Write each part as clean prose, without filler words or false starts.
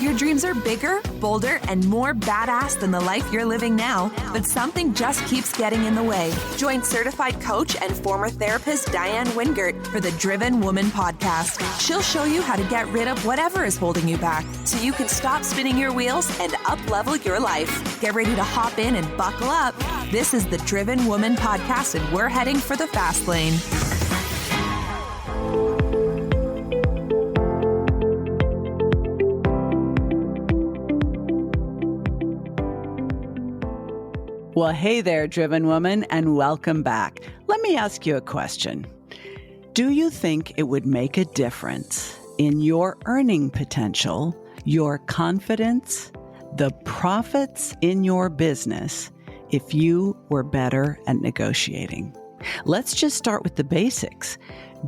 Your dreams are bigger, bolder, and more badass than the life you're living now, but something just keeps getting in the way. Join certified coach and former therapist Diane Wingert for the Driven Woman podcast. She'll show you how to get rid of whatever is holding you back so you can stop spinning your wheels and up-level your life. Get ready to hop in and buckle up. This is the Driven Woman podcast, and we're heading for the fast lane. Well, hey there, Driven Woman, and welcome back. Let me ask you a question. Do you think it would make a difference in your earning potential, your confidence, the profits in your business if you were better at negotiating? Let's just start with the basics.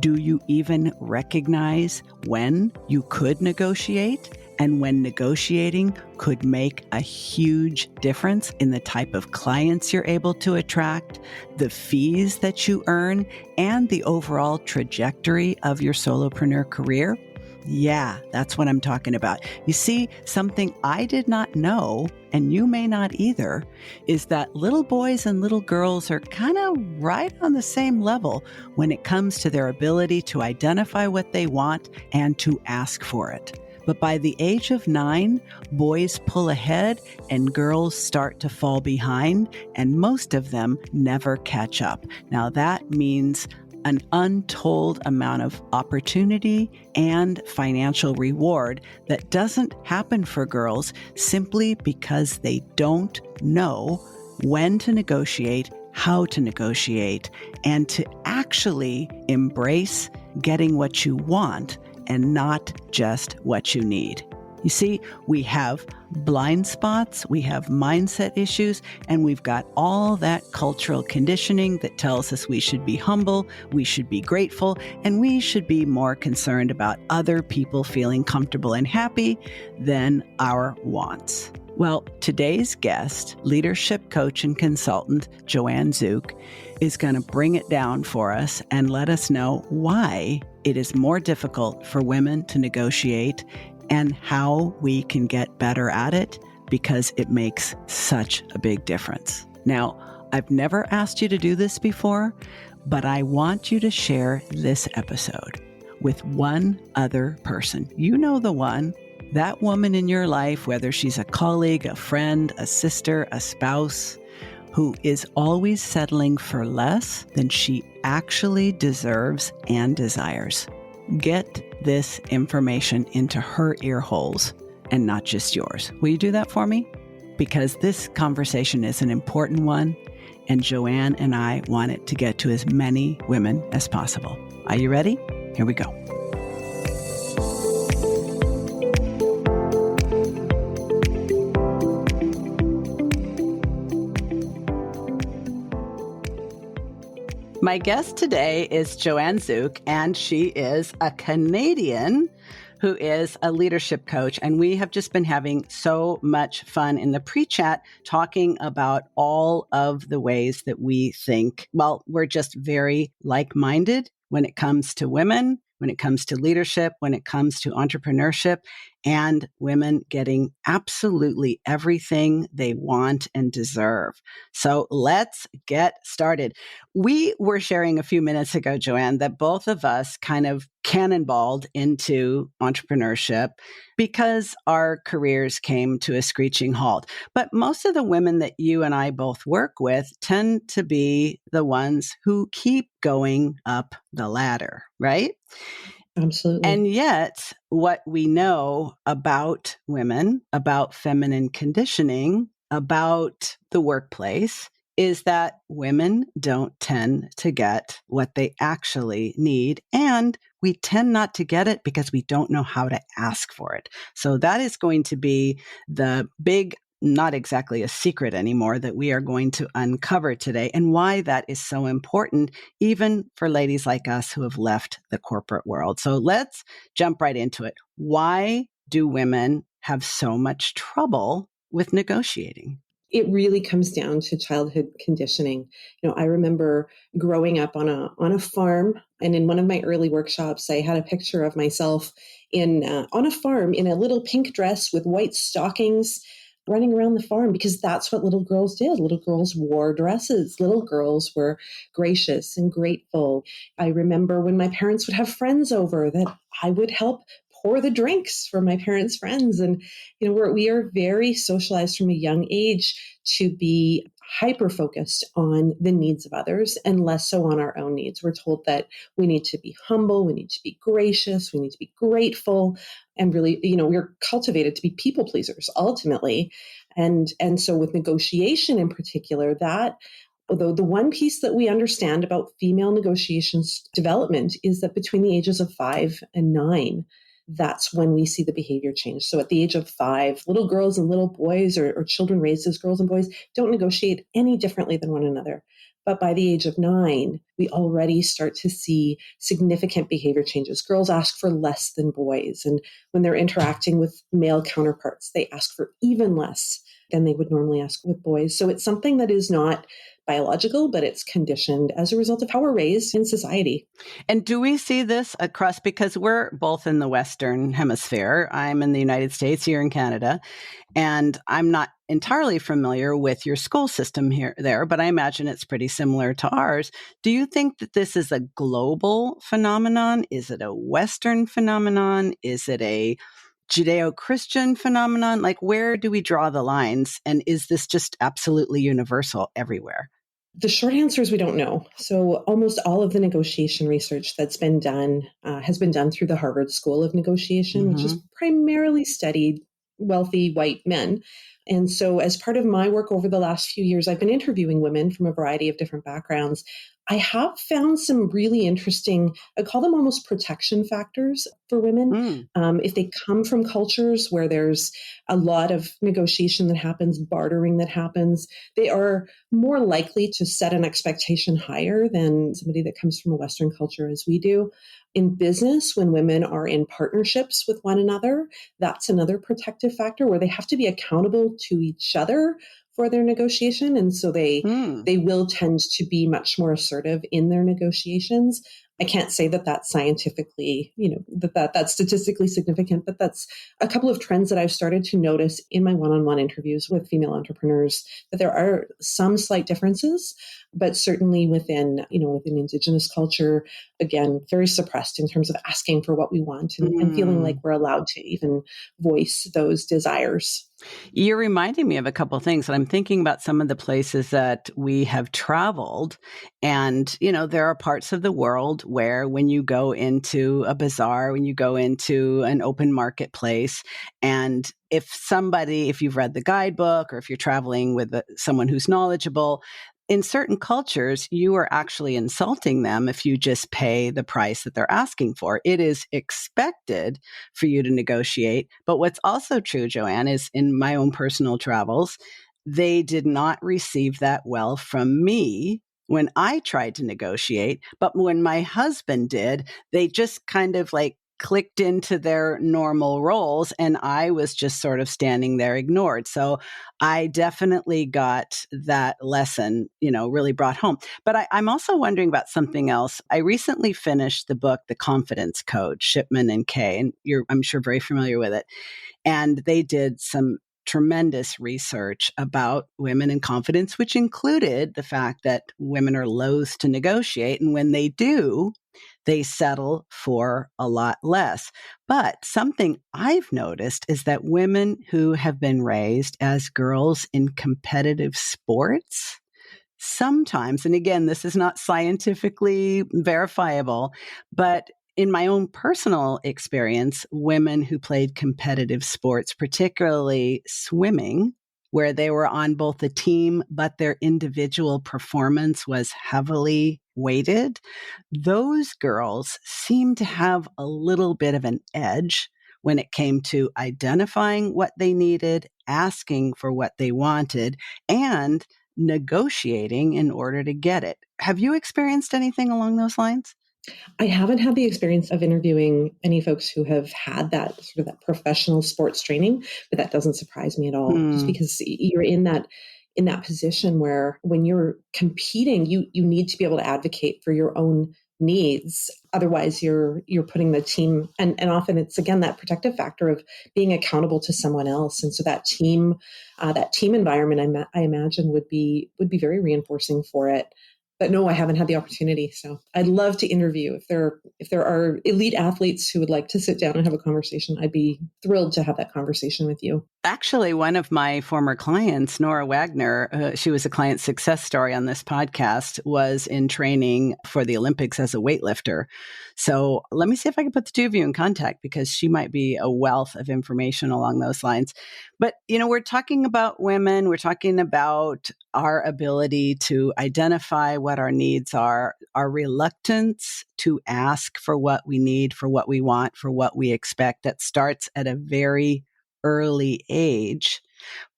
Do you even recognize when you could negotiate and when negotiating could make a huge difference in the type of clients you're able to attract, the fees that you earn, and the overall trajectory of your solopreneur career? Yeah, that's what I'm talking about. You see, something I did not know, and you may not either, is that little boys and little girls are kind of right on the same level when it comes to their ability to identify what they want and to ask for it. But by the age of 9, boys pull ahead and girls start to fall behind, and most of them never catch up. Now that means an untold amount of opportunity and financial reward that doesn't happen for girls simply because they don't know when to negotiate, how to negotiate, and to actually embrace getting what you want and not just what you need. You see, we have blind spots, we have mindset issues, and we've got all that cultural conditioning that tells us we should be humble, we should be grateful, and we should be more concerned about other people feeling comfortable and happy than our wants. Well, today's guest, leadership coach and consultant, Joanne Zuk, is going to bring it down for us and let us know why it is more difficult for women to negotiate and how we can get better at it, because it makes such a big difference. Now, I've never asked you to do this before, but I want you to share this episode with one other person. You know the one. That woman in your life, whether she's a colleague, a friend, a sister, a spouse, who is always settling for less than she actually deserves and desires. Get this information into her ear holes and not just yours. Will you do that for me? Because this conversation is an important one, and Joanne and I want it to get to as many women as possible. Are you ready? Here we go. My guest today is Joanne Zuk, and she is a Canadian who is a leadership coach. And we have just been having so much fun in the pre-chat talking about all of the ways that we think, well, we're just very like-minded when it comes to women, when it comes to leadership, when it comes to entrepreneurship, and women getting absolutely everything they want and deserve. So let's get started. We were sharing a few minutes ago, Joanne, that both of us kind of cannonballed into entrepreneurship because our careers came to a screeching halt. But most of the women that you and I both work with tend to be the ones who keep going up the ladder, right? Absolutely. And yet, what we know about women, about feminine conditioning, about the workplace, is that women don't tend to get what they actually need. And we tend not to get it because we don't know how to ask for it. So that is going to be the big, not exactly a secret anymore, that we are going to uncover today, and why that is so important, even for ladies like us who have left the corporate world. So let's jump right into it. Why do women have so much trouble with negotiating? It really comes down to childhood conditioning. I remember growing up on a farm, and in one of my early workshops, I had a picture of myself in on a farm in a little pink dress with white stockings running around the farm, because that's what little girls did. Little girls wore dresses. Little girls were gracious and grateful. I remember when my parents would have friends over that I would help pour the drinks for my parents' friends. And, we are very socialized from a young age to be hyper focused on the needs of others and less so on our own needs. We're told that we need to be humble, we need to be gracious, we need to be grateful, and really, we're cultivated to be people pleasers ultimately. And so with negotiation in particular, that although the one piece that we understand about female negotiations development is that between the ages of 5 and 9, that's when we see the behavior change. So at the age of 5, little girls and little boys or children raised as girls and boys don't negotiate any differently than one another. But by the age of 9, we already start to see significant behavior changes. Girls ask for less than boys. And when they're interacting with male counterparts, they ask for even less than they would normally ask with boys. So it's something that is not biological, but it's conditioned as a result of how we're raised in society. And do we see this across, because we're both in the Western Hemisphere? I'm in the United States, you're in Canada, and I'm not entirely familiar with your school system there, but I imagine it's pretty similar to ours. Do you think that this is a global phenomenon? Is it a Western phenomenon? Is it a Judeo-Christian phenomenon? Like, where do we draw the lines? And is this just absolutely universal everywhere? The short answer is we don't know. So almost all of the negotiation research that's been done has been done through the Harvard School of Negotiation, which has primarily studied wealthy white men. And so as part of my work over the last few years, I've been interviewing women from a variety of different backgrounds. I have found some really interesting, I call them almost protection factors for women. If they come from cultures where there's a lot of negotiation that happens, bartering that happens, they are more likely to set an expectation higher than somebody that comes from a Western culture as we do. In business, when women are in partnerships with one another, that's another protective factor where they have to be accountable to each other for their negotiation. And so they will tend to be much more assertive in their negotiations. I can't say that that's scientifically, that's statistically significant, but that's a couple of trends that I've started to notice in my one-on-one interviews with female entrepreneurs, that there are some slight differences, but certainly within Indigenous culture, again, very suppressed in terms of asking for what we want and feeling like we're allowed to even voice those desires. You're reminding me of a couple of things, and I'm thinking about some of the places that we have traveled. And, there are parts of the world where when you go into a bazaar, when you go into an open marketplace, and if you've read the guidebook or if you're traveling with someone who's knowledgeable, in certain cultures, you are actually insulting them if you just pay the price that they're asking for. It is expected for you to negotiate. But what's also true, Joanne, is in my own personal travels, they did not receive that well from me when I tried to negotiate. But when my husband did, they just kind of clicked into their normal roles, and I was just sort of standing there ignored. So I definitely got that lesson, really brought home. But I'm also wondering about something else. I recently finished the book, The Confidence Code, Shipman and Kay, and you're, I'm sure, very familiar with it. And they did some tremendous research about women and confidence, which included the fact that women are loath to negotiate. And when they do, they settle for a lot less. But something I've noticed is that women who have been raised as girls in competitive sports, sometimes, and again, this is not scientifically verifiable, but in my own personal experience, women who played competitive sports, particularly swimming, where they were on both a team, but their individual performance was heavily weighted, those girls seem to have a little bit of an edge when it came to identifying what they needed, asking for what they wanted, and negotiating in order to get it. Have you experienced anything along those lines? I haven't had the experience of interviewing any folks who have had that sort of that professional sports training, but that doesn't surprise me at all. Just because you're in that position where when you're competing, you need to be able to advocate for your own needs. Otherwise, you're putting the team, and often it's again that protective factor of being accountable to someone else. And so that team environment, I imagine would be very reinforcing for it. But no, I haven't had the opportunity. So I'd love to interview. If there are elite athletes who would like to sit down and have a conversation, I'd be thrilled to have that conversation with you. Actually, one of my former clients, Nora Wagner, she was a client success story on this podcast, was in training for the Olympics as a weightlifter. So let me see if I can put the two of you in contact, because she might be a wealth of information along those lines. But, we're talking about women. We're talking about our ability to identify what our needs are, our reluctance to ask for what we need, for what we want, for what we expect. That starts at a very early age.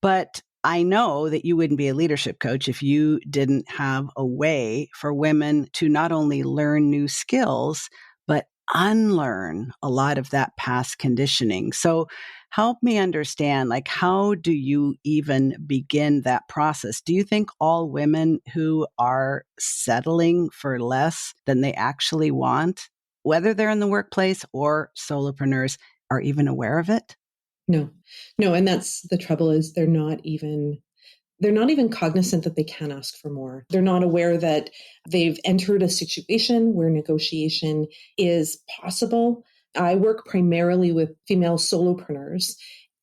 But I know that you wouldn't be a leadership coach if you didn't have a way for women to not only learn new skills, but unlearn a lot of that past conditioning. So help me understand, how do you even begin that process? Do you think all women who are settling for less than they actually want, whether they're in the workplace or solopreneurs, are even aware of it? No. And that's the trouble, is they're not even cognizant that they can ask for more. They're not aware that they've entered a situation where negotiation is possible. I work primarily with female solopreneurs.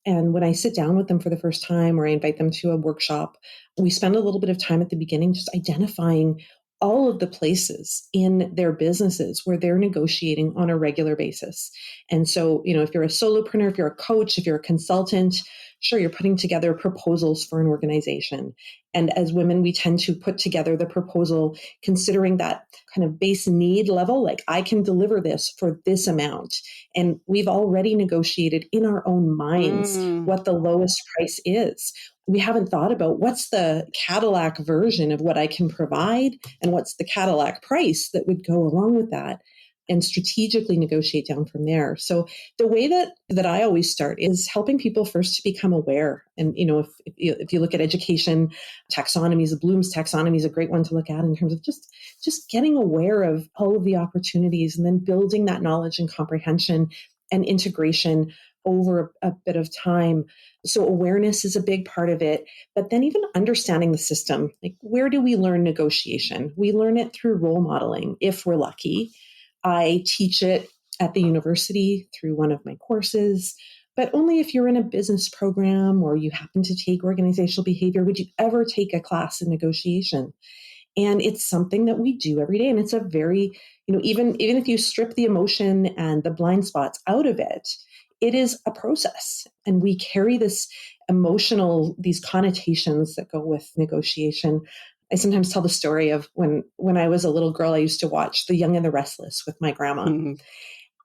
And when I sit down with them for the first time, or I invite them to a workshop, we spend a little bit of time at the beginning just identifying all of the places in their businesses where they're negotiating on a regular basis. And so, if you're a solopreneur, if you're a coach, if you're a consultant, sure, you're putting together proposals for an organization. And as women, we tend to put together the proposal considering that kind of base need level, like I can deliver this for this amount. And we've already negotiated in our own minds what the lowest price is. We haven't thought about what's the Cadillac version of what I can provide and what's the Cadillac price that would go along with that, and strategically negotiate down from there. So the way that I always start is helping people first to become aware. And, if you look at education taxonomies, the Bloom's taxonomy is a great one to look at in terms of just getting aware of all of the opportunities, and then building that knowledge and comprehension and integration over a bit of time. So awareness is a big part of it, but then even understanding the system. Like, where do we learn negotiation? We learn it through role modeling, if we're lucky. I teach it at the university through one of my courses, but only if you're in a business program or you happen to take organizational behavior would you ever take a class in negotiation. And it's something that we do every day. And it's a very, even if you strip the emotion and the blind spots out of it, it is a process. And we carry these connotations that go with negotiation. I sometimes tell the story of when I was a little girl, I used to watch The Young and the Restless with my grandma. Mm-hmm.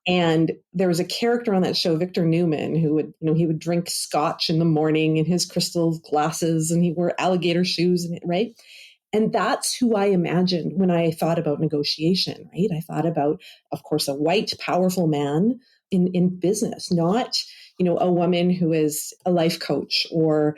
And there was a character on that show, Victor Newman, who would, he would drink scotch in the morning in his crystal glasses, and he wore alligator shoes, right? And that's who I imagined when I thought about negotiation, right? I thought about, of course, a white, powerful man in business, not, a woman who is a life coach or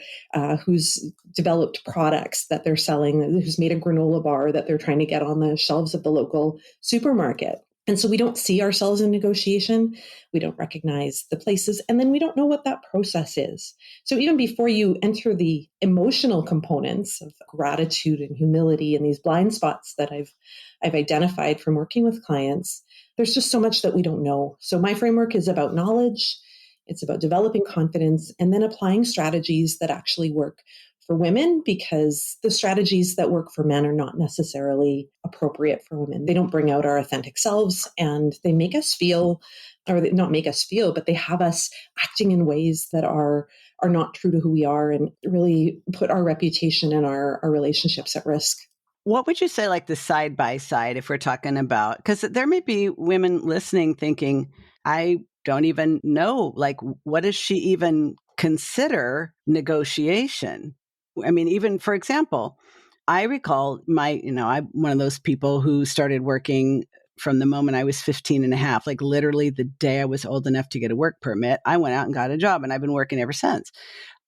who's developed products that they're selling, who's made a granola bar that they're trying to get on the shelves of the local supermarket. And so we don't see ourselves in negotiation. We don't recognize the places, and then we don't know what that process is. So even before you enter the emotional components of gratitude and humility and these blind spots that I've identified from working with clients, there's just so much that we don't know. So my framework is about knowledge. It's about developing confidence and then applying strategies that actually work for women, because the strategies that work for men are not necessarily appropriate for women. They don't bring out our authentic selves, and they make us feel, or not make us feel, but they have us acting in ways that are not true to who we are, and really put our reputation and our relationships at risk. What would you say, like the side by side, if we're talking about, because there may be women listening thinking, I don't even know, like, what does she even consider negotiation? I mean, even for example, I recall I'm one of those people who started working from the moment I was 15 and a half, like literally the day I was old enough to get a work permit, I went out and got a job, and I've been working ever since.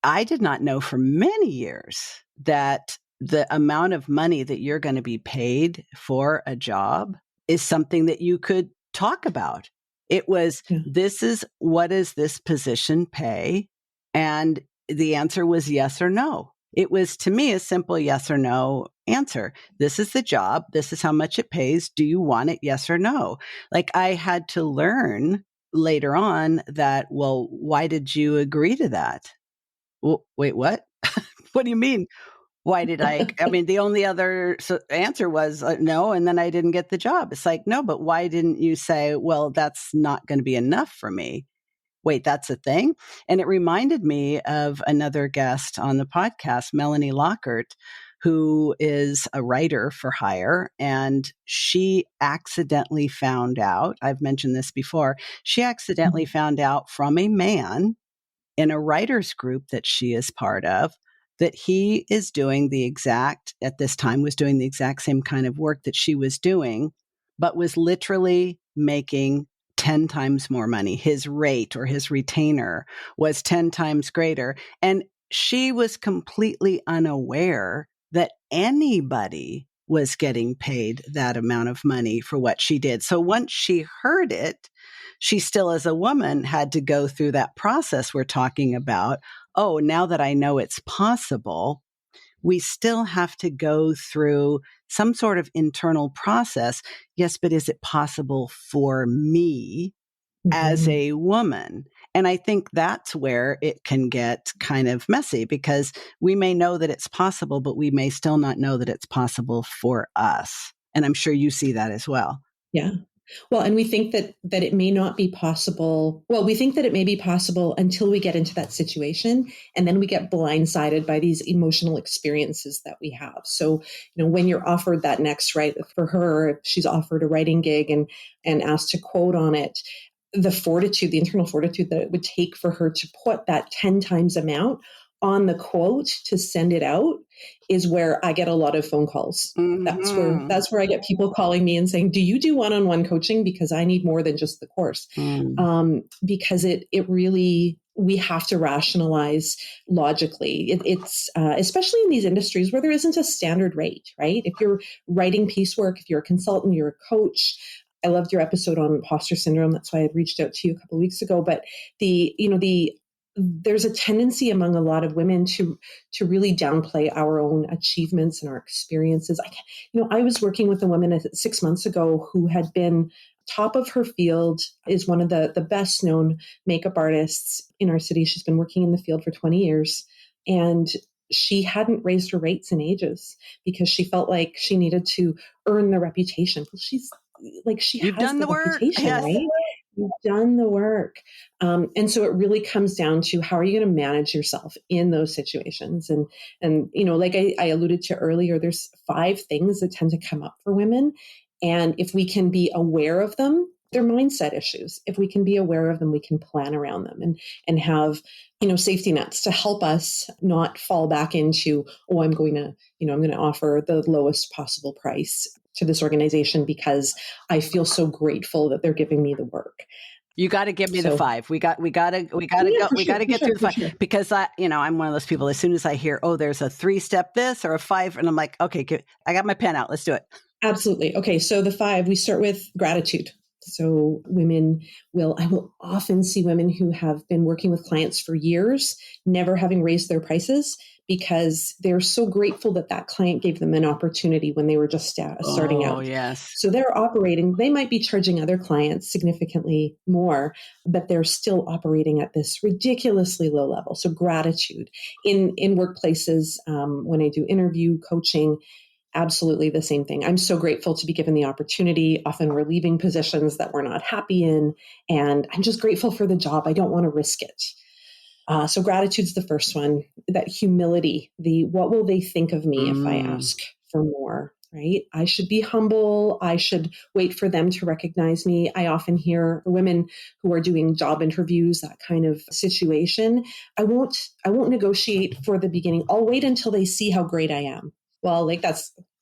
I did not know for many years that the amount of money that you're going to be paid for a job is something that you could talk about. It was, what does this position pay? And the answer was yes or no. It was, to me, a simple yes or no answer. This is the job. This is how much it pays. Do you want it? Yes or no? Like, I had to learn later on that, well, why did you agree to that? Well, wait, what? What do you mean? Why did I mean, the only other answer was no, and then I didn't get the job. It's like, no, but why didn't you say, well, that's not going to be enough for me? Wait, that's a thing? And it reminded me of another guest on the podcast, Melanie Lockhart, who is a writer for hire. And she accidentally found out, I've mentioned this before, she accidentally found out from a man in a writer's group that she is part of, that he is doing at this time, was doing the exact same kind of work that she was doing, but was literally making 10 times more money. His rate or his retainer was 10 times greater. And she was completely unaware that anybody was getting paid that amount of money for what she did. So once she heard it, she still, as a woman, had to go through that process we're talking about. Oh, now that I know it's possible, we still have to go through some sort of internal process. Yes, but is it possible for me as a woman? And I think that's where it can get kind of messy, because we may know that it's possible, but we may still not know that it's possible for us. And I'm sure you see that as well. Yeah. Well, and we think that it may not be possible. Well, we think that it may be possible until we get into that situation, and then we get blindsided by these emotional experiences that we have. So, when you're offered that next, right, for her, if she's offered a writing gig and asked to quote on it, the internal fortitude that it would take for her to put that 10 times amount on the quote to send it out is where I get a lot of phone calls. Mm-hmm. That's where I get people calling me and saying, do you do one-on-one coaching? Because I need more than just the course. Because it really, we have to rationalize logically. It's especially in these industries where there isn't a standard rate, right? If you're writing piecework, if you're a consultant, you're a coach. I loved your episode on imposter syndrome. That's why I had reached out to you a couple of weeks ago. But there's a tendency among a lot of women to really downplay our own achievements and our experiences. I was working with a woman 6 months ago who had been top of her field, is one of the best known makeup artists in our city. She's been working in the field for 20 years. And she hadn't raised her rates in ages because she felt like she needed to earn the reputation. Well, You've has done the the work, reputation, yes. right? You've done the work. And so it really comes down to, how are you going to manage yourself in those situations? And like I alluded to earlier, there's 5 things that tend to come up for women. And if we can be aware of them, they're mindset issues. If we can be aware of them, we can plan around them and have, safety nets to help us not fall back into, I'm going to offer the lowest possible price to this organization because I feel so grateful that they're giving me the work. You got to give me the 5. We got to go. We got to get through the 5 because I'm one of those people. As soon as I hear, there's a 3-step this or a 5, and I'm like, okay, I got my pen out. Let's do it. Absolutely. Okay. So the 5, we start with gratitude. So I will often see women who have been working with clients for years, never having raised their prices because they're so grateful that client gave them an opportunity when they were just starting out. Oh, yes. So they might be charging other clients significantly more, but they're still operating at this ridiculously low level. So gratitude in workplaces, when I do interview coaching, absolutely the same thing. I'm so grateful to be given the opportunity. Often we're leaving positions that we're not happy in, and I'm just grateful for the job. I don't want to risk it. So gratitude's the first one. That humility, what will they think of me if I ask for more, right? I should be humble. I should wait for them to recognize me. I often hear women who are doing job interviews, that kind of situation. I won't negotiate for the beginning. I'll wait until they see how great I am. Well,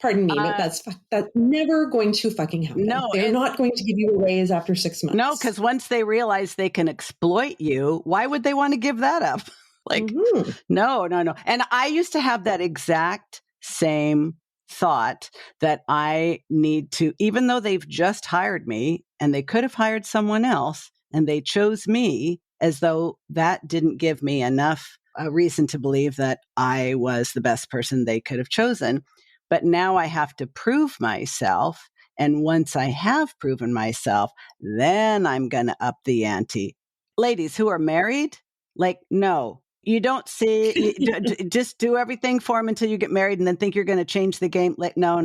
pardon me, but that's never going to fucking happen. No, they're not going to give you a raise after 6 months. No, because once they realize they can exploit you, why would they want to give that up? No. And I used to have that exact same thought that I need to, even though they've just hired me and they could have hired someone else and they chose me, as though that didn't give me enough reason to believe that I was the best person they could have chosen. But now I have to prove myself. And once I have proven myself, then I'm going to up the ante. Ladies who are married, like, no, you don't see, just do everything for them until you get married and then think you're going to change the game. Like, no.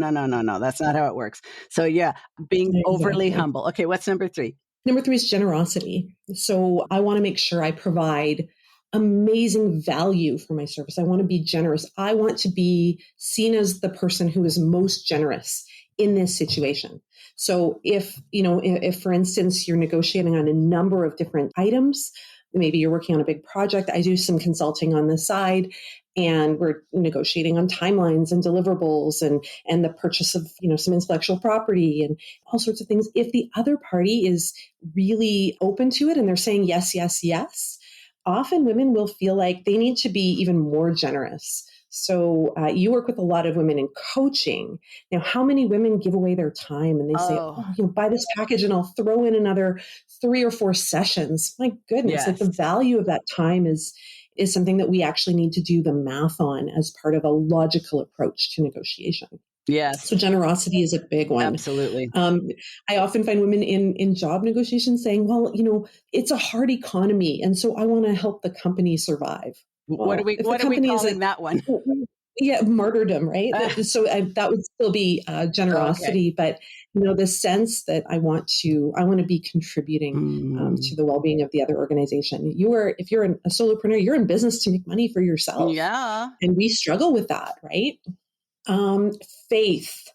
That's not how it works. So yeah, being overly humble. Okay, what's number 3? Number 3 is generosity. So I want to make sure I provide amazing value for my service. I want to be generous. I want to be seen as the person who is most generous in this situation. So if for instance, you're negotiating on a number of different items, maybe you're working on a big project, I do some consulting on the side, and we're negotiating on timelines and deliverables and the purchase of, some intellectual property and all sorts of things. If the other party is really open to it and they're saying yes, yes, yes, often women will feel like they need to be even more generous. So you work with a lot of women in coaching. Now, how many women give away their time and they say, buy this package and I'll throw in another 3 or 4 sessions. My goodness, yes. Like the value of that time is something that we actually need to do the math on as part of a logical approach to negotiation. Yes. So generosity is a big one. Absolutely. I often find women in job negotiations saying, well, it's a hard economy, and so I want to help the company survive. What are we calling that one? Yeah, martyrdom, right? So that would still be generosity, okay. But the sense that I want to be contributing to the well-being of the other organization. If you're a solopreneur, you're in business to make money for yourself. Yeah, and we struggle with that, right? Faith.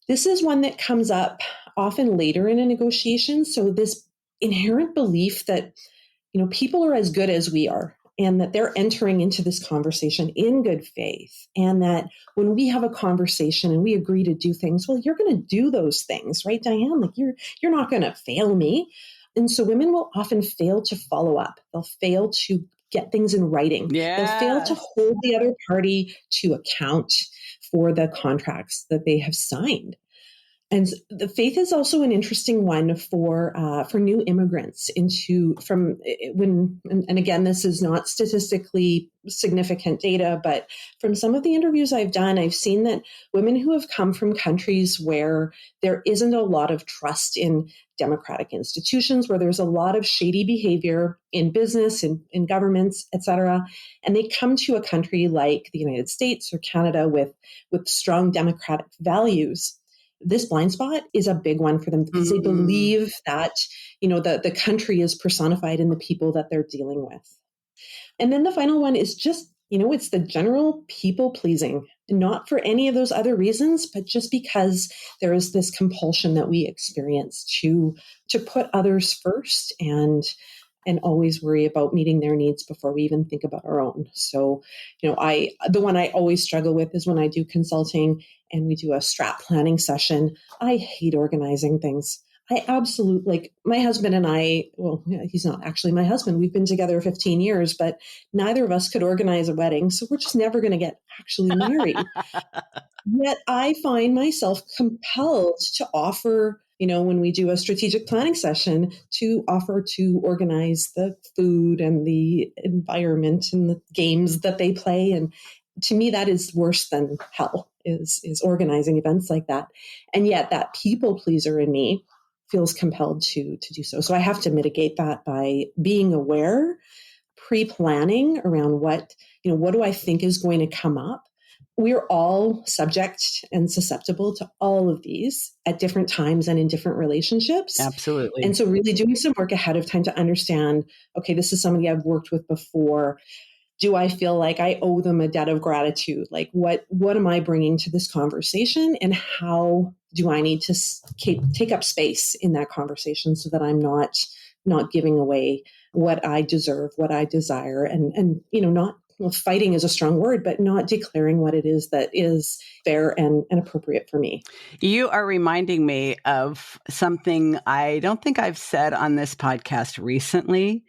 This is one that comes up often later in a negotiation. So this inherent belief that people are as good as we are, and that they're entering into this conversation in good faith. And that when we have a conversation and we agree to do things, well, you're going to do those things, right, Diane? Like you're not going to fail me. And so women will often fail to follow up. They'll fail to get things in writing. Yes. They'll fail to hold the other party to account for the contracts that they have signed. And the faith is also an interesting one for new immigrants and again, this is not statistically significant data, but from some of the interviews I've done, I've seen that women who have come from countries where there isn't a lot of trust in democratic institutions, where there's a lot of shady behavior in business, in governments, et cetera, and they come to a country like the United States or Canada with strong democratic values. This blind spot is a big one for them because they believe that, the country is personified in the people that they're dealing with. And then the final one is just, it's the general people pleasing, not for any of those other reasons, but just because there is this compulsion that we experience to put others first and always worry about meeting their needs before we even think about our own. So, the one I always struggle with is when I do consulting and we do a strat planning session. I hate organizing things. I absolutely, my husband and I, well, he's not actually my husband. We've been together 15 years, but neither of us could organize a wedding. So we're just never going to get actually married. Yet I find myself compelled to offer, when we do a strategic planning session, to offer to organize the food and the environment and the games that they play. And to me, that is worse than hell, is organizing events like that. And yet that people pleaser in me feels compelled to do so. So I have to mitigate that by being aware, pre-planning around what do I think is going to come up. We're all subject and susceptible to all of these at different times and in different relationships. Absolutely. And so really doing some work ahead of time to understand, okay, this is somebody I've worked with before. Do I feel like I owe them a debt of gratitude? Like what am I bringing to this conversation, and how do I need to take up space in that conversation so that I'm not giving away what I deserve, what I desire, and not, fighting is a strong word, but not declaring what it is that is fair and appropriate for me. You are reminding me of something I don't think I've said on this podcast recently,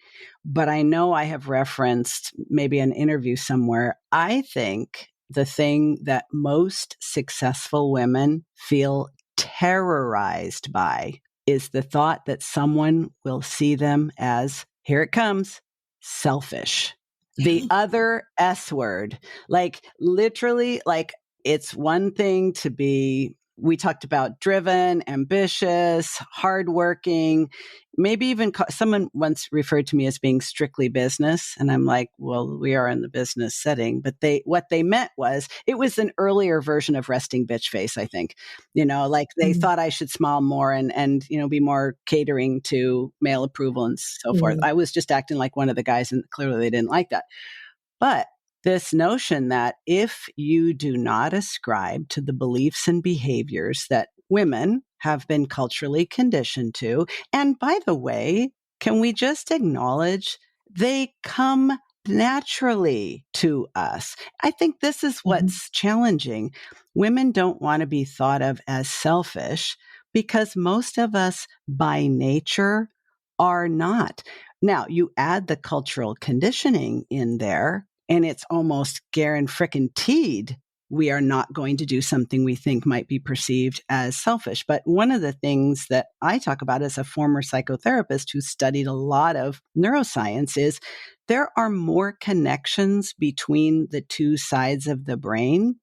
but I know I have referenced maybe an interview somewhere. I think the thing that most successful women feel terrorized by is the thought that someone will see them as, here it comes, selfish. The other S word, like literally, like it's one thing to be, we talked about driven, ambitious, hardworking, maybe even someone once referred to me as being strictly business. And I'm like, well, we are in the business setting, but what they meant was, it was an earlier version of resting bitch face, I think, like they thought I should smile more and, be more catering to male approval and so forth. I was just acting like one of the guys, and clearly they didn't like that. But this notion that if you do not ascribe to the beliefs and behaviors that women have been culturally conditioned to, and by the way, can we just acknowledge they come naturally to us? I think this is what's challenging. Women don't want to be thought of as selfish because most of us by nature are not. Now, you add the cultural conditioning in there, and it's almost guaranteed we are not going to do something we think might be perceived as selfish. But one of the things that I talk about as a former psychotherapist who studied a lot of neuroscience is there are more connections between the two sides of the brain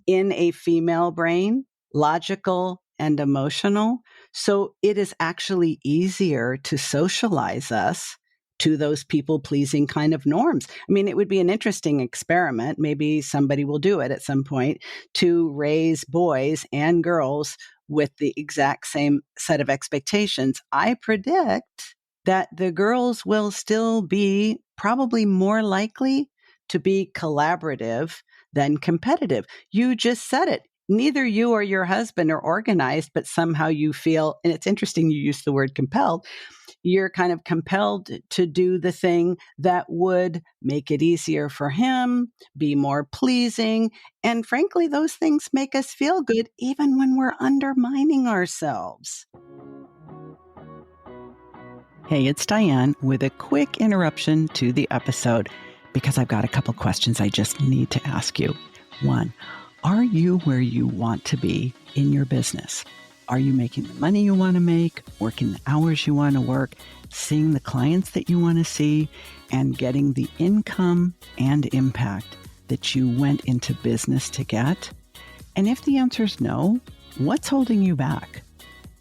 in a female brain, logical and emotional. So it is actually easier to socialize us to those people-pleasing kind of norms. I mean, it would be an interesting experiment. Maybe somebody will do it at some point to raise boys and girls with the exact same set of expectations. I predict that the girls will still be probably more likely to be collaborative than competitive. You just said it. Neither you or your husband are organized, but somehow you feel, and it's interesting you use the word compelled, you're kind of compelled to do the thing that would make it easier for him, be more pleasing. And frankly, those things make us feel good even when we're undermining ourselves. Hey, it's Diane with a quick interruption to the episode because I've got a couple questions I just need to ask you. One, are you where you want to be in your business? Are you making the money you want to make, working the hours you want to work, seeing the clients that you want to see, and getting the income and impact that you went into business to get? And if the answer is no, what's holding you back?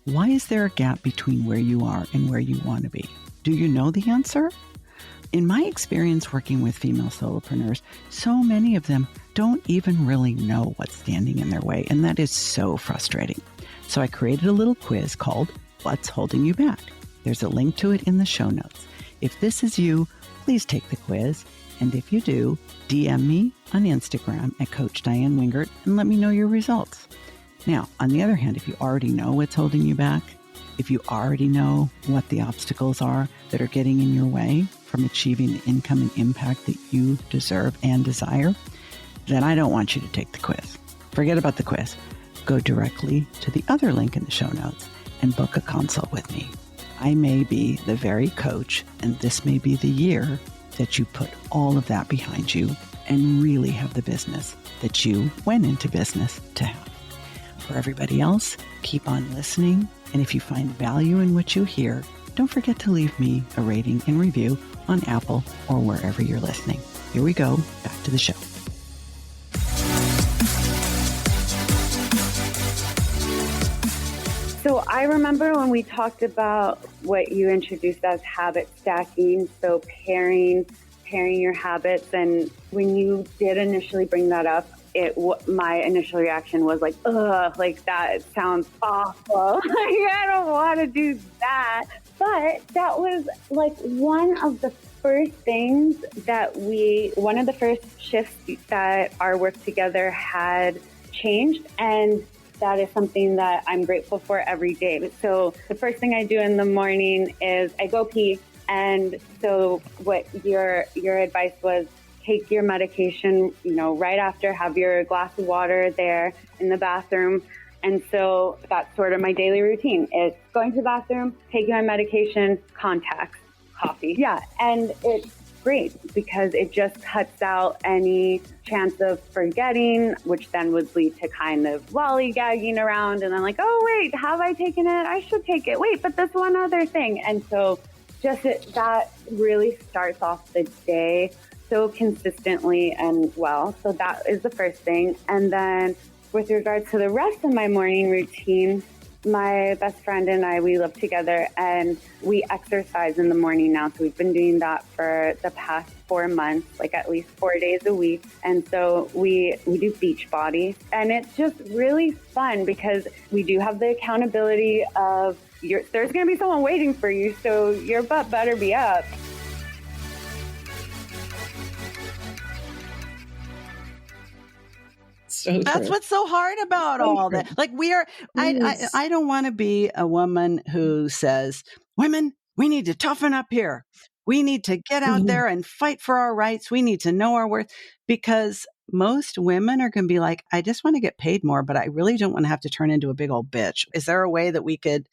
Why is there a gap between where you are and where you want to be? Do you know the answer? In my experience working with female solopreneurs, so many of them don't even really know what's standing in their way, and that is so frustrating. So I created a little quiz called What's Holding You Back? There's a link to it in the show notes. If this is you, please take the quiz. And if you do, DM me on Instagram at Coach Diane Wingert and let me know your results. Now, on the other hand, if you already know what's holding you back, if you already know what the obstacles are that are getting in your way from achieving the income and impact that you deserve and desire, then I don't want you to take the quiz. Forget about the quiz. Go directly to the other link in the show notes and book a consult with me. I may be the very coach, and this may be the year that you put all of that behind you and really have the business that you went into business to have. For everybody else, keep on listening. And if you find value in what you hear, don't forget to leave me a rating and review on Apple or wherever you're listening. Here we go, back to the show. So I remember when we talked about what you introduced as habit stacking, so pairing your habits. And when you did initially bring that up, my initial reaction was like, ugh, like that sounds awful. I don't want to do that. But that was like one of the first things one of the first shifts that our work together had changed. And that is something that I'm grateful for every day. So the first thing I do in the morning is I go pee. And so what your advice was, take your medication, right after, have your glass of water there in the bathroom. And so that's sort of my daily routine. It's going to the bathroom, taking my medication, contacts, coffee. Yeah. And it's great because it just cuts out any chance of forgetting, which then would lead to kind of lollygagging around and then like, oh, wait, have I taken it? I should take it. Wait, but this one other thing. And so that really starts off the day so consistently and well. So that is the first thing. And then with regards to the rest of my morning routine, my best friend and I, we live together and we exercise in the morning now. So we've been doing that for the past 4 months, like at least 4 days a week. And so we do beach body, and it's just really fun because we do have the accountability of there's going to be someone waiting for you. So your butt better be up. So that's what's so hard about all that. Like I don't want to be a woman who says, women, we need to toughen up here. We need to get out there and fight for our rights. We need to know our worth, because most women are going to be like, I just want to get paid more, but I really don't want to have to turn into a big old bitch. Is there a way that we could?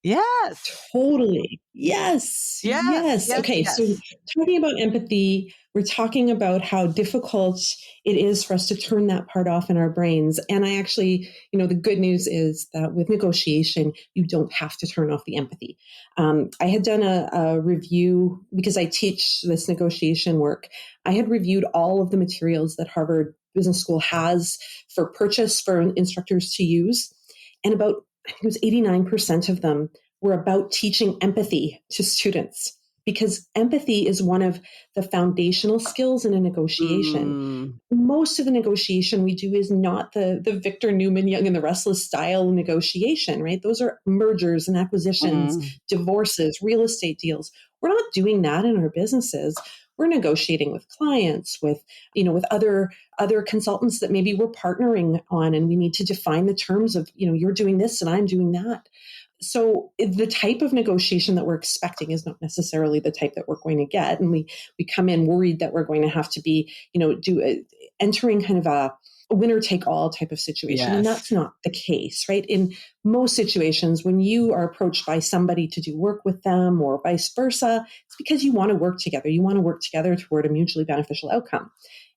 Yes. Totally. Yes. Okay. Yes. So talking about empathy, we're talking about how difficult it is for us to turn that part off in our brains. And I actually, the good news is that with negotiation, you don't have to turn off the empathy. I had done a review because I teach this negotiation work. I had reviewed all of the materials that Harvard Business School has for purchase for instructors to use. And about, I think it was 89% of them were about teaching empathy to students, because empathy is one of the foundational skills in a negotiation. Most of the negotiation we do is not the Victor Newman, Young and the Restless style negotiation, right? Those are mergers and acquisitions, divorces, real estate deals. We're not doing that in our businesses. We're negotiating with clients, with other consultants that maybe we're partnering on, and we need to define the terms of, you're doing this and I'm doing that. So the type of negotiation that we're expecting is not necessarily the type that we're going to get. And we come in worried that we're going to have to be, entering kind of a winner take all type of situation. Yes. And that's not the case, right? In most situations, when you are approached by somebody to do work with them or vice versa, it's because you want to work together. You want to work together toward a mutually beneficial outcome.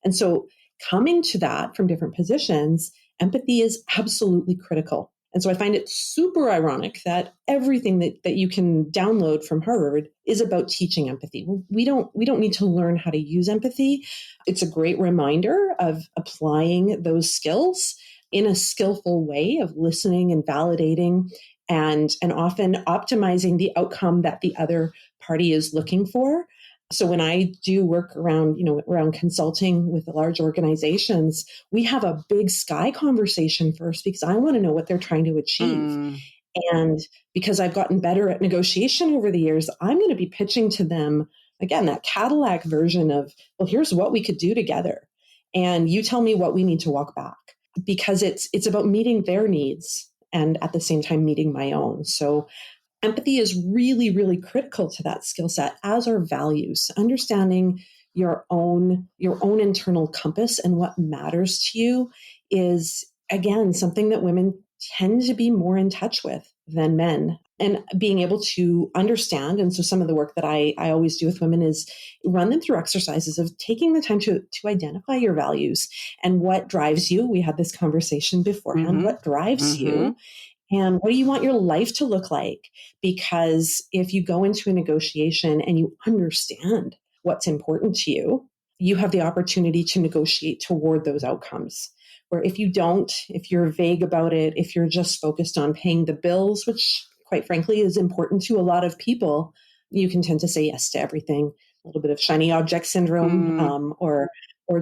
And so coming to that from different positions, empathy is absolutely critical. And so I find it super ironic that everything that you can download from Harvard is about teaching empathy. Well, we don't need to learn how to use empathy. It's a great reminder of applying those skills in a skillful way of listening and validating and often optimizing the outcome that the other party is looking for. So when I do work around consulting with large organizations, we have a big sky conversation first, because I want to know what they're trying to achieve. And because I've gotten better at negotiation over the years, I'm going to be pitching to them, again, that Cadillac version of, well, here's what we could do together. And you tell me what we need to walk back, because it's about meeting their needs and at the same time meeting my own. So empathy is really, really critical to that skill set, as are values. Understanding your own internal compass and what matters to you is, again, something that women tend to be more in touch with than men. And being able to understand. And so some of the work that I always do with women is run them through exercises of taking the time to identify your values and what drives you. We had this conversation beforehand. What drives you? And what do you want your life to look like? Because if you go into a negotiation and you understand what's important to you, you have the opportunity to negotiate toward those outcomes. Where if you don't, if you're vague about it, if you're just focused on paying the bills, which quite frankly is important to a lot of people, you can tend to say yes to everything. A little bit of shiny object syndrome, or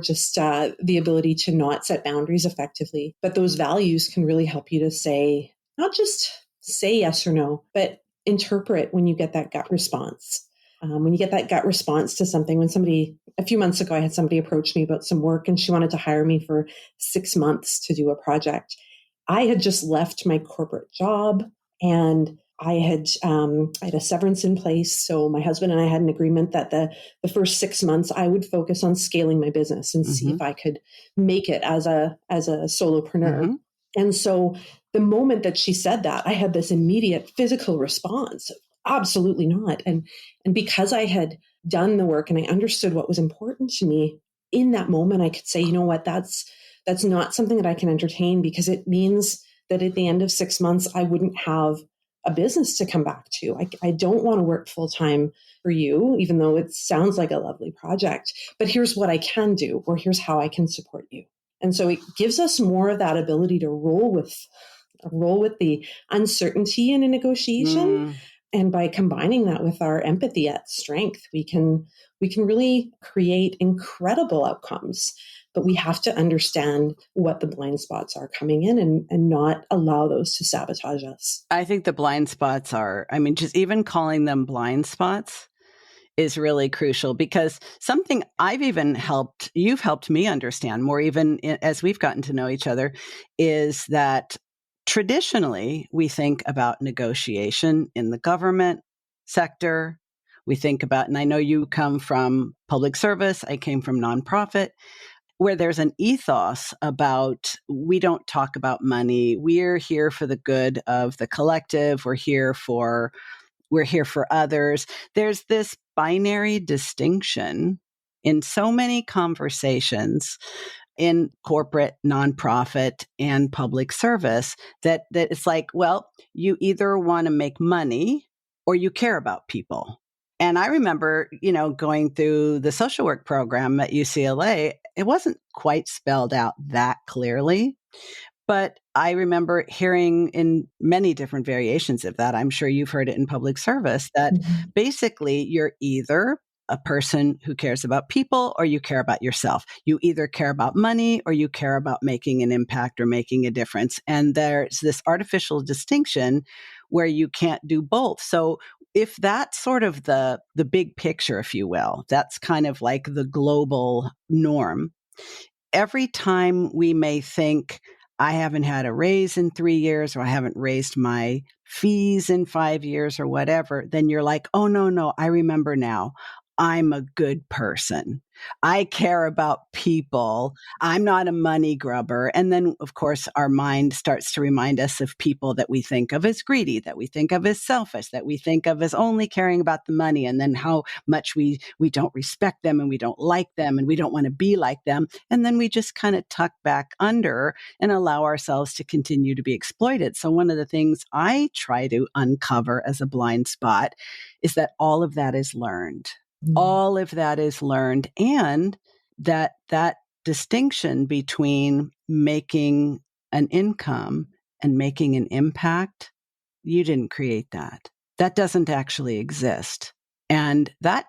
just the ability to not set boundaries effectively. But those values can really help you to say, not just say yes or no, but interpret when you get that gut response. When you get that gut response to something, a few months ago, I had somebody approach me about some work and she wanted to hire me for 6 months to do a project. I had just left my corporate job and I had a severance in place. So my husband and I had an agreement that the first 6 months I would focus on scaling my business and see if I could make it as a solopreneur. And so the moment that she said that, I had this immediate physical response. Absolutely not. And because I had done the work and I understood what was important to me in that moment, I could say, you know what, that's not something that I can entertain, because it means that at the end of 6 months, I wouldn't have a business to come back to. I don't want to work full time for you, even though it sounds like a lovely project. But here's what I can do, or here's how I can support you. And so it gives us more of that ability to roll with the uncertainty in a negotiation. And by combining that with our empathy at strength, we can really create incredible outcomes. But we have to understand what the blind spots are coming in, and not allow those to sabotage us. I think the blind spots are, just even calling them blind spots is really crucial, because something you've helped me understand more, even as we've gotten to know each other, is that traditionally we think about negotiation in the government sector. We think about, and I know you come from public service, I came from nonprofit, where there's an ethos about, we don't talk about money. We're here for the good of the collective. We're here for others. There's this binary distinction in so many conversations in corporate, nonprofit, and public service that it's like, well, you either want to make money or you care about people. And I remember, going through the social work program at UCLA, it wasn't quite spelled out that clearly. But I remember hearing in many different variations of that, I'm sure you've heard it in public service, that basically you're either a person who cares about people or you care about yourself. You either care about money or you care about making an impact or making a difference. And there's this artificial distinction where you can't do both. So if that's sort of the big picture, if you will, that's kind of like the global norm. Every time we may think, I haven't had a raise in 3 years, or I haven't raised my fees in 5 years, or whatever, then you're like, oh, no, I remember now. I'm a good person. I care about people. I'm not a money grubber. And then, of course, our mind starts to remind us of people that we think of as greedy, that we think of as selfish, that we think of as only caring about the money, and then how much we don't respect them and we don't like them and we don't want to be like them. And then we just kind of tuck back under and allow ourselves to continue to be exploited. So one of the things I try to uncover as a blind spot is that all of that is learned. All of that is learned, and that distinction between making an income and making an impact, you didn't create that. That doesn't actually exist. And that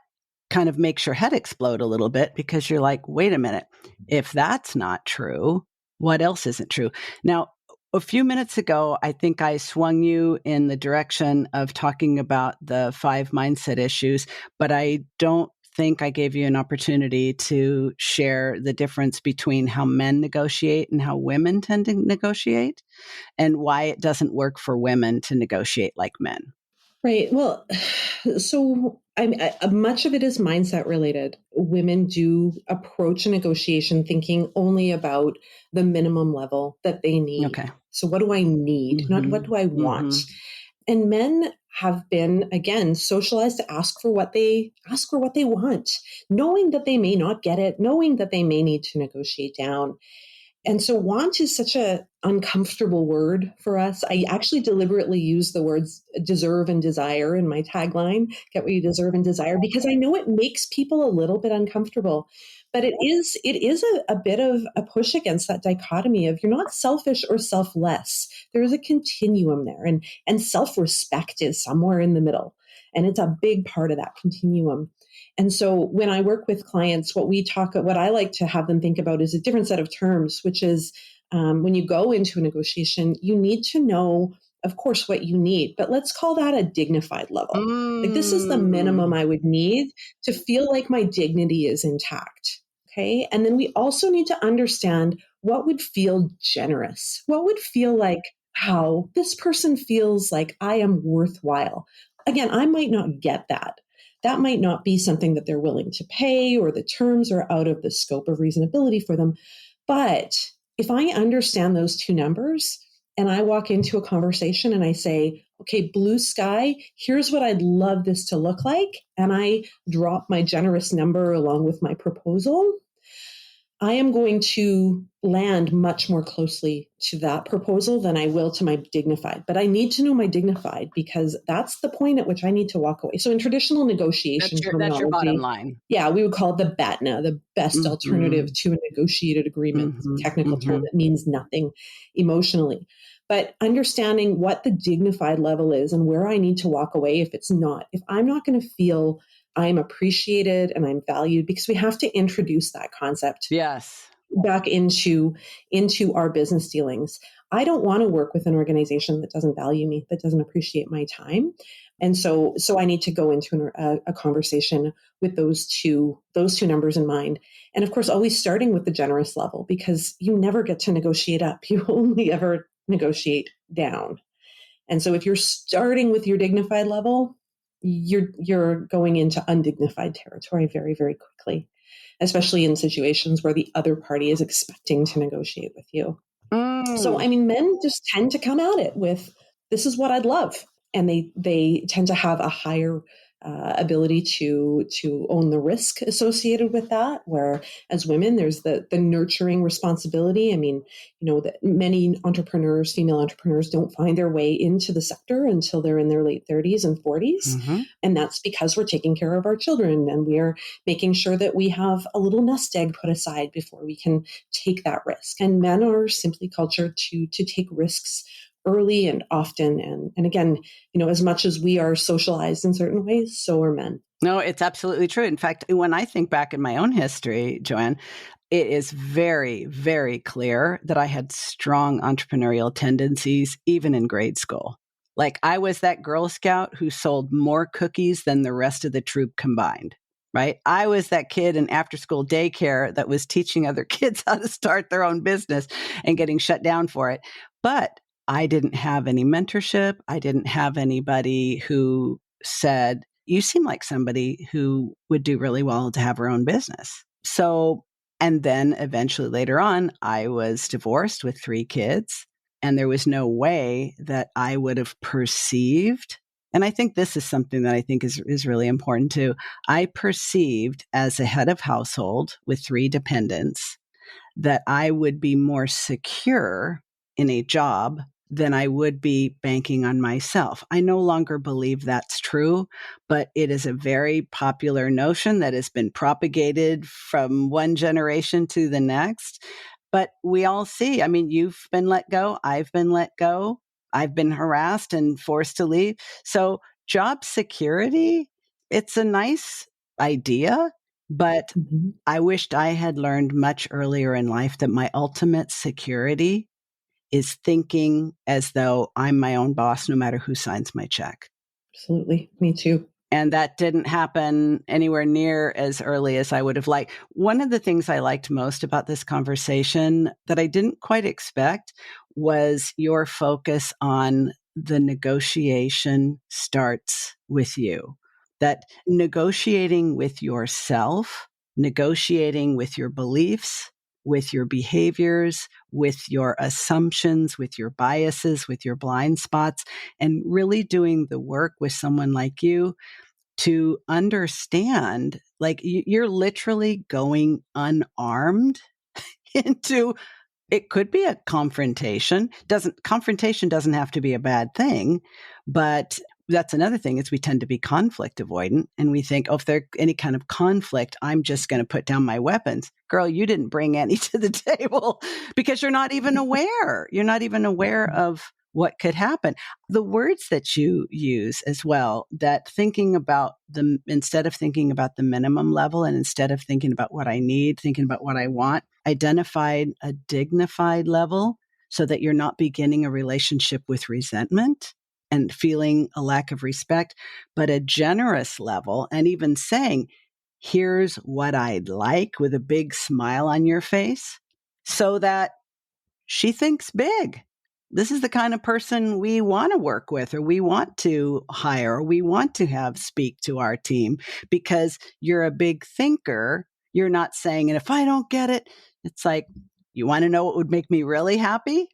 kind of makes your head explode a little bit, because you're like, wait a minute, if that's not true, what else isn't true? Now, a few minutes ago, I think I swung you in the direction of talking about the 5 mindset issues, but I don't think I gave you an opportunity to share the difference between how men negotiate and how women tend to negotiate, and why it doesn't work for women to negotiate like men. Right. Well, so much of it is mindset related. Women do approach a negotiation thinking only about the minimum level that they need. Okay. So what do I need? Not what do I want? And men have been, again, socialized to ask for what they want, knowing that they may not get it, knowing that they may need to negotiate down. And so want is such a uncomfortable word for us. I actually deliberately use the words deserve and desire in my tagline, get what you deserve and desire, because I know it makes people a little bit uncomfortable. But it is a bit of a push against that dichotomy of, you're not selfish or selfless. There is a continuum there, and self-respect is somewhere in the middle. And it's a big part of that continuum. And so when I work with clients, what I like to have them think about is a different set of terms, which is when you go into a negotiation, you need to know, of course, what you need, but let's call that a dignified level. Like, this is the minimum I would need to feel like my dignity is intact. Okay. And then we also need to understand what would feel generous, what would feel like how this person feels like I am worthwhile. Again, I might not get that. That might not be something that they're willing to pay, or the terms are out of the scope of reasonability for them. But if I understand those two numbers and I walk into a conversation and I say, okay, blue sky, here's what I'd love this to look like, and I drop my generous number along with my proposal, I am going to land much more closely to that proposal than I will to my dignified. But I need to know my dignified because that's the point at which I need to walk away. So in traditional negotiation That's your bottom terminology, line. yeah, we would call it the BATNA, the best alternative to a negotiated agreement. It's a technical term that means nothing emotionally. But understanding what the dignified level is and where I need to walk away if I'm not going to feel I'm appreciated and I'm valued, because we have to introduce that concept Yes. back into our business dealings. I don't want to work with an organization that doesn't value me, that doesn't appreciate my time. And so I need to go into a conversation with those two numbers in mind. And of course, always starting with the generous level, because you never get to negotiate up. You only ever negotiate down. And so if you're starting with your dignified level, you're going into undignified territory very, very quickly, especially in situations where the other party is expecting to negotiate with you. So, I mean, men just tend to come at it with, this is what I'd love. And they tend to have a higher ability to own the risk associated with that, where as women, there's the nurturing responsibility. I mean, that many entrepreneurs, female entrepreneurs, don't find their way into the sector until they're in their late 30s and 40s. And that's because we're taking care of our children and we're making sure that we have a little nest egg put aside before we can take that risk. And men are simply cultured to take risks early and often. And again, as much as we are socialized in certain ways, so are men. No, it's absolutely true. In fact, when I think back in my own history, Joanne, it is very, very clear that I had strong entrepreneurial tendencies, even in grade school. Like I was that Girl Scout who sold more cookies than the rest of the troop combined, right? I was that kid in after school daycare that was teaching other kids how to start their own business and getting shut down for it. But I didn't have any mentorship. I didn't have anybody who said, you seem like somebody who would do really well to have her own business. So, and then eventually later on, I was divorced with 3 kids, and there was no way that I would have perceived. And I think this is something that I think is really important too. I perceived as a head of household with 3 dependents that I would be more secure in a job than I would be banking on myself. I no longer believe that's true, but it is a very popular notion that has been propagated from one generation to the next. But we all see, I mean, you've been let go. I've been let go. I've been harassed and forced to leave. So job security, it's a nice idea, but I wished I had learned much earlier in life that my ultimate security is thinking as though I'm my own boss, no matter who signs my check. Absolutely. Me too. And that didn't happen anywhere near as early as I would have liked. One of the things I liked most about this conversation that I didn't quite expect was your focus on the negotiation starts with you. That negotiating with yourself, negotiating with your beliefs, with your behaviors, with your assumptions, with your biases, with your blind spots, and really doing the work with someone like you to understand, like you're literally going unarmed into, it could be a confrontation. Confrontation doesn't have to be a bad thing, but that's another thing is we tend to be conflict avoidant and we think, oh, if there's any kind of conflict, I'm just going to put down my weapons. Girl, you didn't bring any to the table because you're not even aware. You're not even aware of what could happen. The words that you use as well, that thinking about instead of thinking about the minimum level and instead of thinking about what I need, thinking about what I want, identified a dignified level so that you're not beginning a relationship with resentment and feeling a lack of respect, but a generous level, and even saying, here's what I'd like with a big smile on your face so that she thinks big. This is the kind of person we want to work with, or we want to hire, or we want to have speak to our team because you're a big thinker. You're not saying, and if I don't get it, it's like, you want to know what would make me really happy?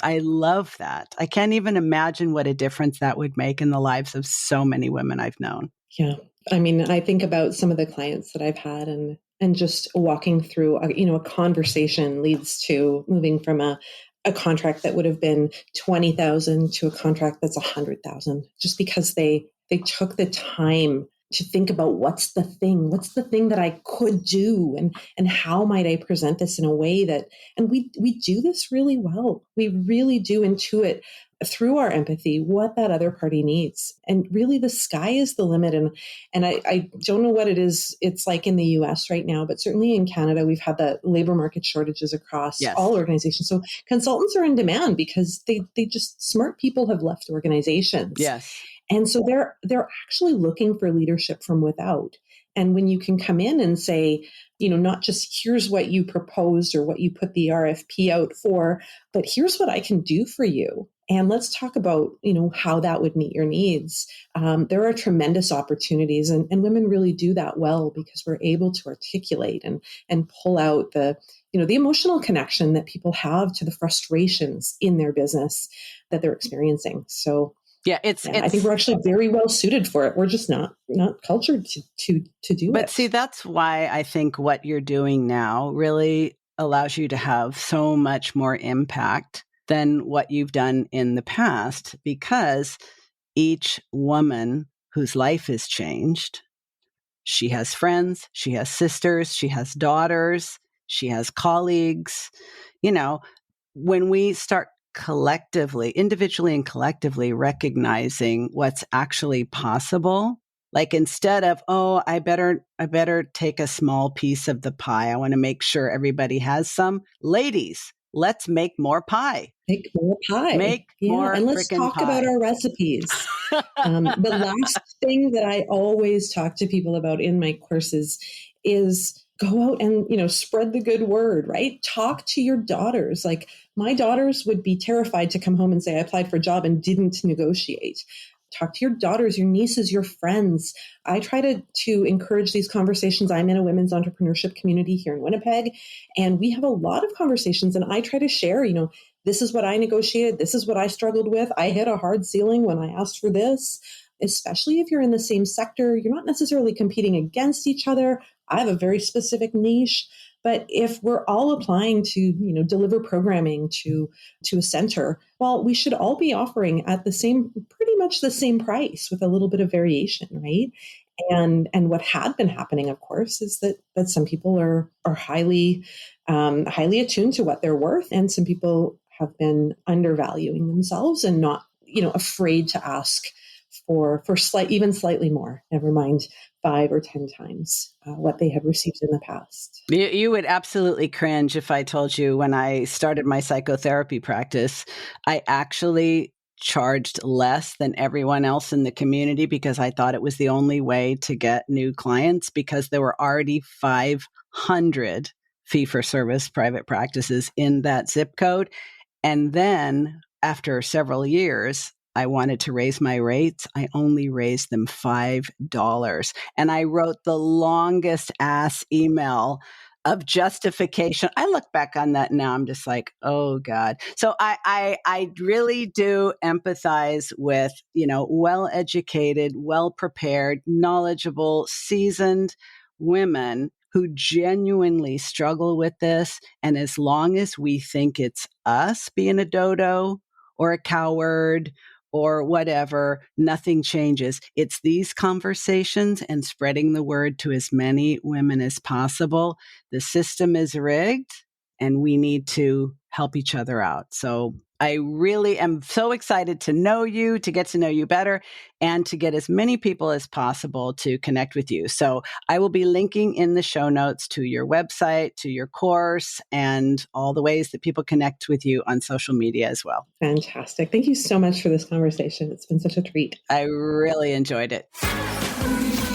I love that. I can't even imagine what a difference that would make in the lives of so many women I've known. Yeah. I mean, I think about some of the clients that I've had and just walking through, a conversation leads to moving from a contract that would have been 20,000 to a contract that's 100,000, just because they took the time to think about what's the thing that I could do, and how might I present this in a way that, and we do this really well. We really do intuit through our empathy what that other party needs. And really the sky is the limit. And I don't know what it is, it's like in the US right now, but certainly in Canada, we've had the labor market shortages across all organizations. So consultants are in demand because they just, smart people have left organizations. Yes. And so they're actually looking for leadership from without. And when you can come in and say, not just here's what you proposed or what you put the RFP out for, but here's what I can do for you. And let's talk about, how that would meet your needs. There are tremendous opportunities, and women really do that well because we're able to articulate and pull out the emotional connection that people have to the frustrations in their business that they're experiencing. So I think we're actually very well suited for it. We're just not cultured to do it. But see, that's why I think what you're doing now really allows you to have so much more impact than what you've done in the past, because each woman whose life has changed, she has friends, she has sisters, she has daughters, she has colleagues. When we start collectively, individually and collectively recognizing what's actually possible, like instead of, I better take a small piece of the pie. I want to make sure everybody has some. Ladies, let's make more pie. Make more pie. And let's talk about our recipes. The last thing that I always talk to people about in my courses is go out and, spread the good word, right? Talk to your daughters. Like my daughters would be terrified to come home and say, I applied for a job and didn't negotiate. Talk to your daughters, your nieces, your friends. I try to encourage these conversations. I'm in a women's entrepreneurship community here in Winnipeg, and we have a lot of conversations, and I try to share, this is what I negotiated. This is what I struggled with. I hit a hard ceiling when I asked for this. Especially if you're in the same sector, you're not necessarily competing against each other. I have a very specific niche, but if we're all applying to, deliver programming to a center, well, we should all be offering at pretty much the same price with a little bit of variation, right? And what had been happening, of course, is that some people are highly attuned to what they're worth, and some people have been undervaluing themselves and not, afraid to ask for even slightly more, never mind 5 or 10 times what they had received in the past. You would absolutely cringe if I told you when I started my psychotherapy practice, I actually charged less than everyone else in the community because I thought it was the only way to get new clients, because there were already 500 fee-for-service private practices in that zip code. And then after several years, I wanted to raise my rates. I only raised them $5. And I wrote the longest ass email of justification. I look back on that now, I'm just like, oh God. So I really do empathize with, well-educated, well-prepared, knowledgeable, seasoned women who genuinely struggle with this. And as long as we think it's us being a dodo or a coward or whatever, nothing changes. It's these conversations and spreading the word to as many women as possible. The system is rigged and we need to help each other out. So I really am so excited to know you, to get to know you better, and to get as many people as possible to connect with you. So I will be linking in the show notes to your website, to your course, and all the ways that people connect with you on social media as well. Fantastic. Thank you so much for this conversation. It's been such a treat. I really enjoyed it.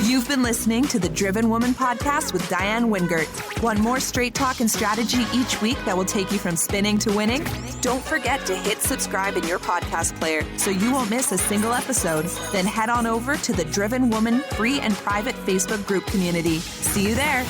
You've been listening to the Driven Woman Podcast with Diane Wingert. Want more straight talk and strategy each week that will take you from spinning to winning? Don't forget to hit subscribe in your podcast player so you won't miss a single episode. Then head on over to the Driven Woman free and private Facebook group community. See you there.